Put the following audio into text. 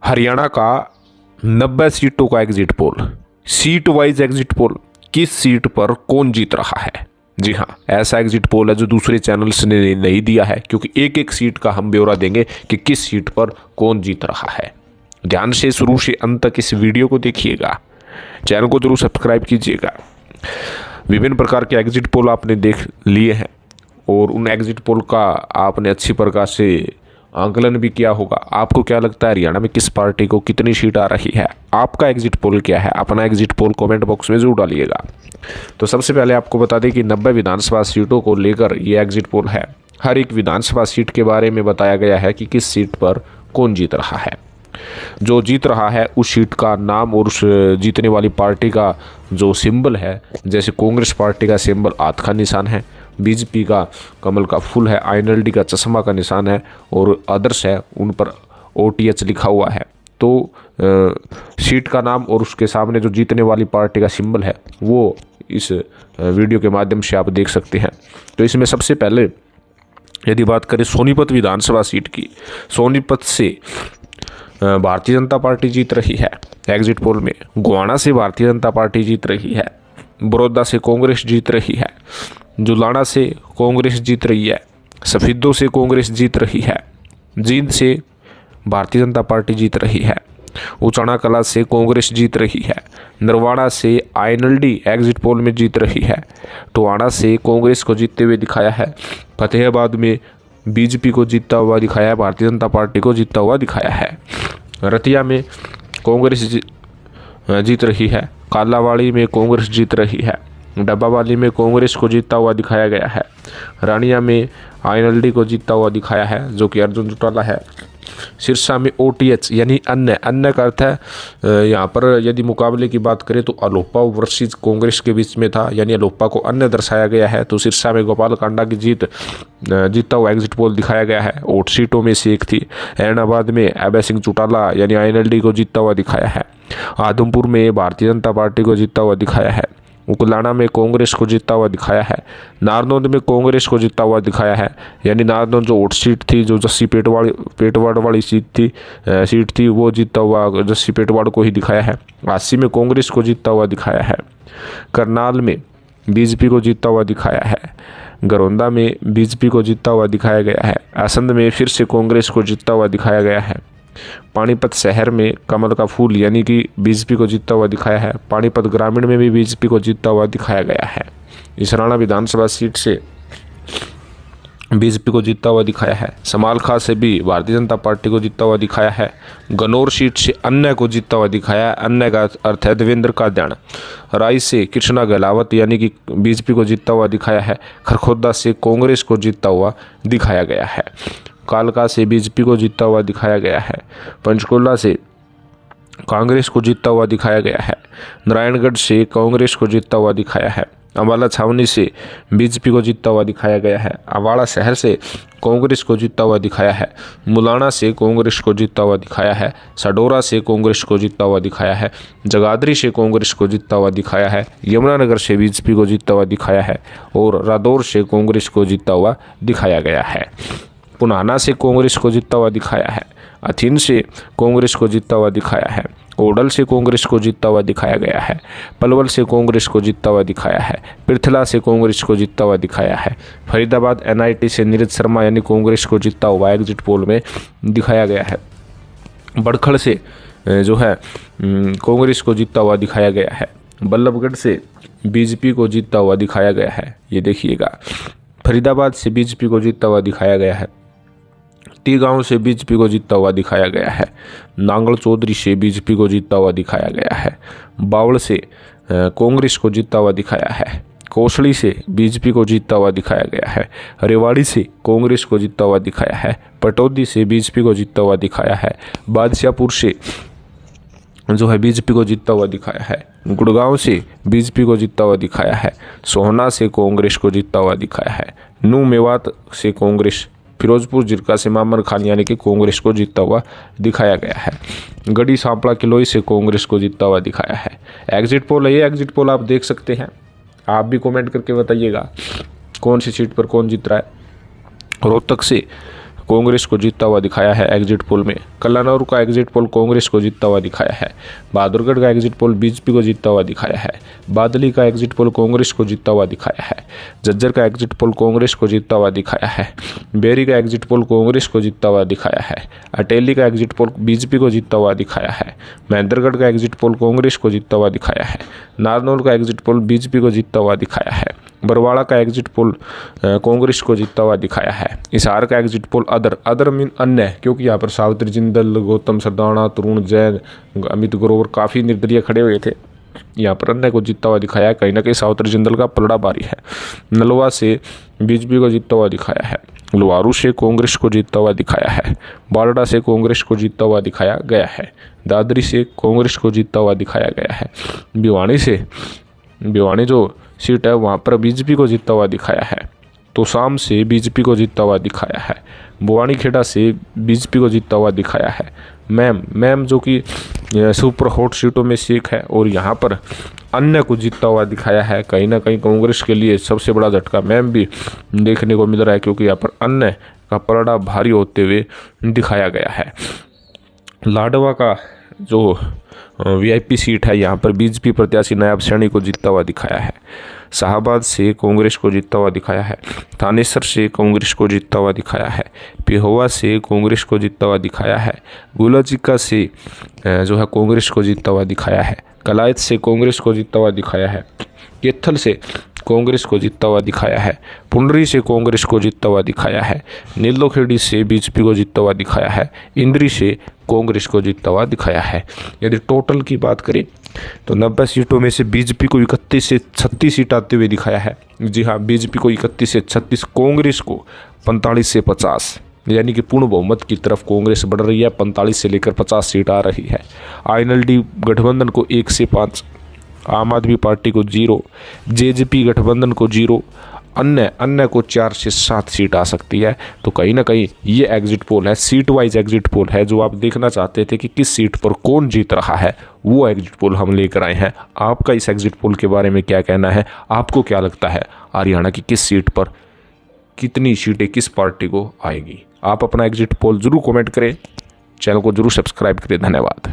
हरियाणा का 90 सीटों का exit poll, seat wise exit poll, किस सीट पर कौन जीत रहा है। जी हाँ, ऐसा एग्जिट पोल है जो दूसरे चैनल्स ने नहीं दिया है, क्योंकि एक एक सीट का हम ब्यौरा देंगे कि किस सीट पर कौन जीत रहा है। ध्यान से शुरू से अंत तक इस वीडियो को देखिएगा, चैनल को जरूर सब्सक्राइब कीजिएगा। विभिन्न प्रकार के एग्जिट पोल आपने देख लिए हैं और उन एग्जिट पोल का आपने अच्छी प्रकार से आंकलन भी किया होगा। आपको क्या लगता है हरियाणा में किस पार्टी को कितनी सीट आ रही है? आपका एग्जिट पोल क्या है? अपना एग्जिट पोल कमेंट बॉक्स में जरूर डालिएगा। तो सबसे पहले आपको बता दें कि 90 विधानसभा सीटों को लेकर ये एग्जिट पोल है। हर एक विधानसभा सीट के बारे में बताया गया है कि किस सीट पर कौन जीत रहा है। जो जीत रहा है उस सीट का नाम और उस जीतने वाली पार्टी का जो सिंबल है, जैसे कांग्रेस पार्टी का सिंबल हाथ का निशान है, बीजेपी का कमल का फूल है, आईएनएलडी का चश्मा का निशान है और अदर्स है उन पर OTH लिखा हुआ है। तो सीट का नाम और उसके सामने जो जीतने वाली पार्टी का सिंबल है वो इस वीडियो के माध्यम से आप देख सकते हैं। तो इसमें सबसे पहले यदि बात करें सोनीपत विधानसभा सीट की, सोनीपत से भारतीय जनता पार्टी जीत रही है एग्जिट पोल में। गोवाना से भारतीय जनता पार्टी जीत रही है, बड़ौदा से कांग्रेस जीत रही है, जुलाना से कांग्रेस जीत रही है, सफीदों से कांग्रेस जीत रही है, जींद से भारतीय जनता पार्टी जीत रही है, उचाना कला से कांग्रेस जीत रही है, नरवाड़ा से आईएनएलडी एग्जिट पोल में जीत रही है, टोहाना से कांग्रेस को जीतते हुए दिखाया है, फतेहाबाद में बीजेपी को जीतता हुआ दिखाया है, भारतीय जनता पार्टी को जीतता हुआ दिखाया है, रतिया में कांग्रेस जीत रही है, कालावाड़ी में कांग्रेस जीत रही है, डब्बावाली में कांग्रेस को जीतता हुआ दिखाया गया है, रानिया में आईएनएलडी को जीतता हुआ दिखाया है जो कि अर्जुन चौटाला है, सिरसा में OTH यानी अन्य का अर्थ है यहाँ पर यदि मुकाबले की बात करें तो अलोपा वर्सेस कांग्रेस के बीच में था, यानी अलोपा को अन्य दर्शाया गया है। तो सिरसा में गोपाल कांडा की जीतता हुआ एग्जिट पोल दिखाया गया है, 8 सीटों में से एक थी। ऐनाबाद में अभय सिंह चौटाला यानी आईएनएलडी को जीतता हुआ दिखाया है, आदमपुर में भारतीय जनता पार्टी को जीतता हुआ दिखाया है, उकलाना में कांग्रेस को जीतता हुआ दिखाया है, नारनौंद में कांग्रेस को जीतता हुआ दिखाया है, यानी नारनौंद जो 8 सीट थी, जो जस्सी पेटवाड़ वाली सीट थी वो जीतता हुआ जस्सी पेटवाड़ को ही दिखाया है। आसी में कांग्रेस को जीतता हुआ दिखाया है, करनाल में बीजेपी को जीतता हुआ दिखाया है, गरौंदा में बीजेपी को जीतता हुआ दिखाया गया है, असंध में फिर से कांग्रेस को जीतता हुआ दिखाया गया है, पानीपत शहर में कमल का फूल यानी कि बीजेपी को जीतता हुआ दिखाया है, पानीपत ग्रामीण में भी बीजेपी को जीतता हुआ दिखाया गया है, इसराना विधानसभा सीट से बीजेपी को जीतता हुआ दिखाया है, समालखा से भी भारतीय जनता पार्टी को जीतता हुआ दिखाया है, गनौर सीट से अन्य को जीतता हुआ दिखाया है, अन्य का अर्थ है देवेंद्र काद्याण, राई से कृष्णा गहलावत यानी कि बीजेपी को जीतता हुआ दिखाया है, खरखोदा से कांग्रेस को जीतता हुआ दिखाया गया है, कालका से बीजेपी को जीतता हुआ दिखाया गया है, पंचकुला से कांग्रेस को जीतता हुआ दिखाया गया है, नारायणगढ़ से कांग्रेस को जीतता हुआ दिखाया है, अम्बाला छावनी से बीजेपी को जीतता हुआ दिखाया गया है, अम्बाड़ा शहर से कांग्रेस को जीतता हुआ दिखाया है, मुलाना से कांग्रेस को जीतता हुआ दिखाया है, सडोरा से कांग्रेस को जीतता हुआ दिखाया है, जगाधरी से कांग्रेस को जीतता हुआ दिखाया है, यमुनानगर से बीजेपी को जीतता हुआ दिखाया है और रादौर से कांग्रेस को जीतता हुआ दिखाया गया है। पुनाना से कांग्रेस को जीतता हुआ दिखाया है, अथीन से कांग्रेस को जीतता हुआ दिखाया है, ओडल से कांग्रेस को जीतता हुआ दिखाया गया है, पलवल से कांग्रेस को जीतता हुआ दिखाया है, पृथला से कांग्रेस को जीतता हुआ दिखाया है, फरीदाबाद NIT से नीरज शर्मा यानी कांग्रेस को जीतता हुआ एग्जिट पोल में दिखाया गया है, बड़खड़ से जो है कांग्रेस को जीतता हुआ दिखाया गया है, बल्लभगढ़ से बीजेपी को जीतता हुआ दिखाया गया है, ये देखिएगा, फरीदाबाद से बीजेपी को जीतता हुआ दिखाया गया है, गांव से बीजेपी को जीतता हुआ दिखाया गया है, नांगल चौधरी से बीजेपी को जीतता हुआ दिखाया गया है, बावल से कांग्रेस को जीतता हुआ दिखाया है, कोसली से बीजेपी को जीतता हुआ दिखाया गया है, रेवाड़ी से कांग्रेस को जीतता हुआ दिखाया है, पटौदी से बीजेपी को जीतता हुआ दिखाया है, बादशाहपुर से जो है बीजेपी को जीतता हुआ दिखाया है, गुड़गांव से बीजेपी को जीतता हुआ दिखाया है, सोहना से कांग्रेस को जीतता हुआ दिखाया है, नू मेवात से कांग्रेस, फिरोजपुर जिरका से मामर खान यानी कि कांग्रेस को जीतता हुआ दिखाया गया है, गढ़ी सांपला किलोई से कांग्रेस को जीतता हुआ दिखाया है। एग्जिट पोल है ये, एग्जिट पोल आप देख सकते हैं, आप भी कमेंट करके बताइएगा कौन सी सीट पर कौन जीत रहा है। रोहतक से कांग्रेस को जीतता हुआ दिखाया है एग्जिट पोल में। कल्लानौर का एग्जिट पोल कांग्रेस को जीतता हुआ दिखाया है। बहादुरगढ़ का एग्जिट पोल बीजेपी को जीतता हुआ दिखाया है। बादली का एग्जिट पोल कांग्रेस को जीतता हुआ दिखाया है। झज्जर का एग्जिट पोल कांग्रेस को जीतता हुआ दिखाया है। बेरी का एग्जिट पोल कांग्रेस को जीतता हुआ दिखाया है। अटेली का एग्जिट पोल बीजेपी को जीतता हुआ दिखाया है। महेंद्रगढ़ का एग्जिट पोल कांग्रेस को जीतता हुआ दिखाया है। नारनौल का एग्जिट पोल बीजेपी को जीतता हुआ दिखाया है। बरवाड़ा का एग्जिट पोल कांग्रेस को जीतता हुआ दिखाया है। हिसार का एग्जिट पोल अदर मीन अन्य, क्योंकि यहाँ पर सावित्री जिंदल, गौतम सरदाना, तरुण जैन, अमित ग्रोवर काफ़ी निर्दलीय खड़े हुए थे। यहाँ पर अन्य को जीतता हुआ दिखाया है। कहीं ना कहीं सावित्री जिंदल का पलड़ा भारी है। नलवा से बीजेपी को जीतता हुआ दिखाया है। लुहारू से कांग्रेस को जीतता हुआ दिखाया है। बारडा से कांग्रेस को जीतता हुआ दिखाया गया है। दादरी से कांग्रेस को जीतता हुआ दिखाया गया है। भिवानी जो सीट है वहाँ पर बीजेपी को जीतता हुआ दिखाया है। तोशाम से बीजेपी को जीतता हुआ दिखाया है। बुआनीखेड़ा से बीजेपी को जीतता हुआ दिखाया है। मैम जो कि सुपर हॉट सीटों में से एक है और यहाँ पर अन्य को जीतता हुआ दिखाया है। कहीं ना कहीं कांग्रेस के लिए सबसे बड़ा झटका मैम भी देखने को मिल रहा है, क्योंकि यहाँ पर अन्य का पलड़ा भारी होते हुए दिखाया गया है। लाडवा का जो वीआईपी सीट है यहाँ पर बीजेपी प्रत्याशी नायब सैनी को जीतता हुआ दिखाया है। शाहबाद से कांग्रेस को जीतता हुआ दिखाया है। थानेसर से कांग्रेस को जीतता हुआ दिखाया है। पेहोवा से कांग्रेस को जीतता हुआ दिखाया है। गुलाचिका से जो है कांग्रेस को जीतता हुआ दिखाया है। कलायत से कांग्रेस को जीतता हुआ दिखाया है। केथल से कांग्रेस को जीतता हुआ दिखाया है। पुंडरी से कांग्रेस को जीतता हुआ दिखाया है। नीलोखेड़ी से बीजेपी को जीतता हुआ दिखाया है। इंद्री से कांग्रेस को जीतता हुआ दिखाया है। यदि टोटल की बात करें तो 90 सीटों में से बीजेपी को 31 से 36 सीट आते हुए दिखाया है। जी हाँ, बीजेपी को 31 से 36, कांग्रेस को 45 से 50, यानी कि पूर्ण बहुमत की तरफ कांग्रेस बढ़ रही है। 45 से लेकर 50 सीट आ रही है। आईएनएलडी गठबंधन को 1 से 5, आम आदमी पार्टी को 0, जेजेपी गठबंधन को 0, अन्य को 4 से 7 सीट आ सकती है। तो कहीं ना कहीं ये एग्जिट पोल है, सीट वाइज एग्जिट पोल है। जो आप देखना चाहते थे कि किस सीट पर कौन जीत रहा है, वो एग्जिट पोल हम लेकर आए हैं। आपका इस एग्जिट पोल के बारे में क्या कहना है? आपको क्या लगता है हरियाणा की किस सीट पर कितनी सीटें किस पार्टी को आएगी? आप अपना एग्जिट पोल जरूर कमेंट करें, चैनल को जरूर सब्सक्राइब करें। धन्यवाद।